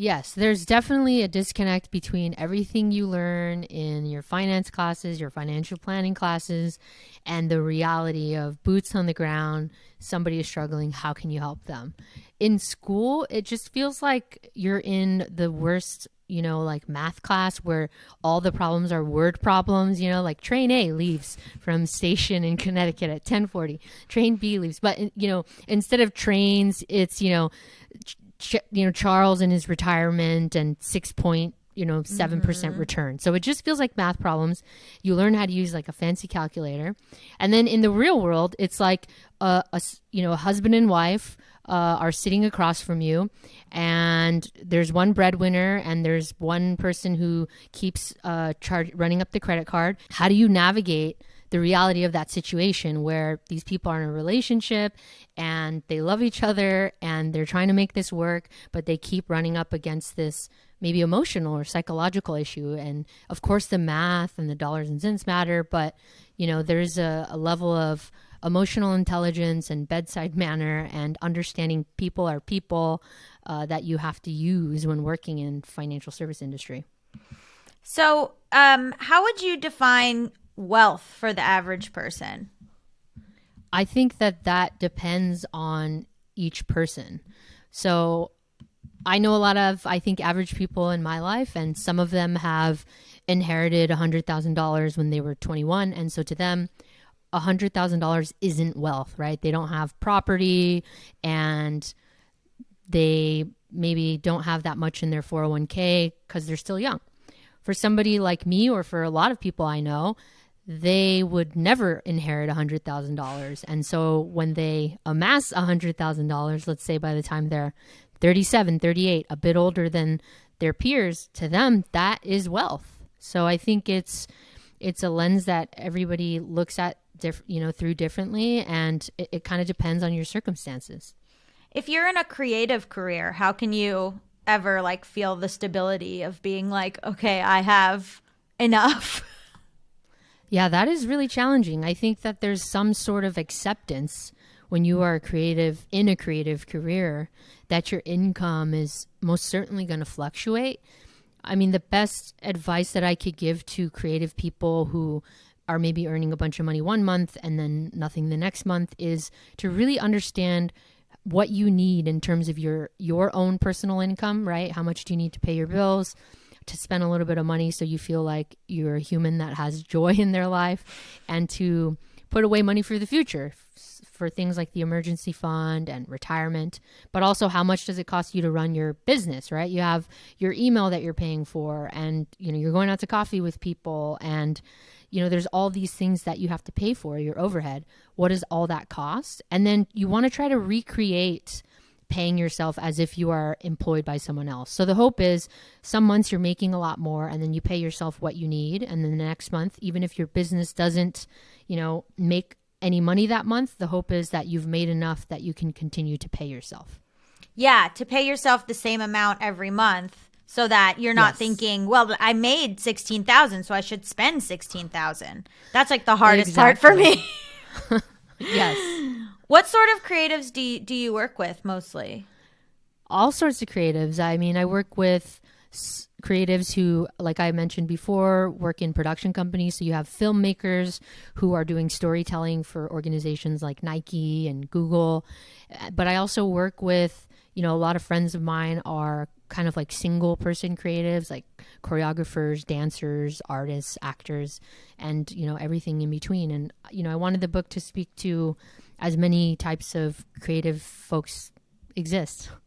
Yes, there's definitely a disconnect between everything you learn in your finance classes, your financial planning classes, and the reality of boots on the ground. Somebody is struggling. How can you help them? In school, it just feels like you're in the worst, like math class where all the problems are word problems, like train A leaves from station in Connecticut at 10:40. Train B leaves. But, instead of trains, it's, Charles in his retirement and 7% return. So it just feels like math problems. You learn how to use like a fancy calculator. And then in the real world, it's like a husband and wife are sitting across from you, and there's one breadwinner and there's one person who keeps running up the credit card. How do you navigate the reality of that situation where these people are in a relationship and they love each other and they're trying to make this work, but they keep running up against this maybe emotional or psychological issue? And of course the math and the dollars and cents matter, but there's a level of emotional intelligence and bedside manner and understanding people are people that you have to use when working in financial service industry. So how would you define wealth for the average person? I think that depends on each person. So I know a lot of, I think, average people in my life, and some of them have inherited $100,000 when they were 21. And so to them, $100,000 isn't wealth, right? They don't have property and they maybe don't have that much in their 401k because they're still young. For somebody like me, or for a lot of people I know, they would never inherit $100,000. And so when they amass $100,000, let's say by the time they're 37, 38, a bit older than their peers, to them, that is wealth. So I think it's a lens that everybody looks at through differently, and it kind of depends on your circumstances. If you're in a creative career, how can you ever like feel the stability of being like, okay, I have enough? Yeah, that is really challenging. I think that there's some sort of acceptance when you are creative in a creative career that your income is most certainly going to fluctuate. I mean, the best advice that I could give to creative people who are maybe earning a bunch of money one month and then nothing the next month is to really understand what you need in terms of your own personal income, right? How much do you need to pay your bills, to spend a little bit of money so you feel like you're a human that has joy in their life, and to put away money for the future, for things like the emergency fund and retirement. But also, how much does it cost you to run your business, right? You have your email that you're paying for, and you're going out to coffee with people, and there's all these things that you have to pay for, your overhead. What does all that cost? And then you want to try to recreate paying yourself as if you are employed by someone else. So the hope is some months you're making a lot more, and then you pay yourself what you need. And then the next month, even if your business doesn't, make any money that month, the hope is that you've made enough that you can continue to pay yourself. Yeah, to pay yourself the same amount every month so that you're not thinking, well, I made 16,000, so I should spend 16,000. That's like the hardest part for me. Yes. What sort of creatives do you work with mostly? All sorts of creatives. I mean, I work with creatives who, like I mentioned before, work in production companies. So you have filmmakers who are doing storytelling for organizations like Nike and Google. But I also work with, a lot of friends of mine are kind of like single person creatives, like choreographers, dancers, artists, actors, and, everything in between. And, I wanted the book to speak to as many types of creative folks exist.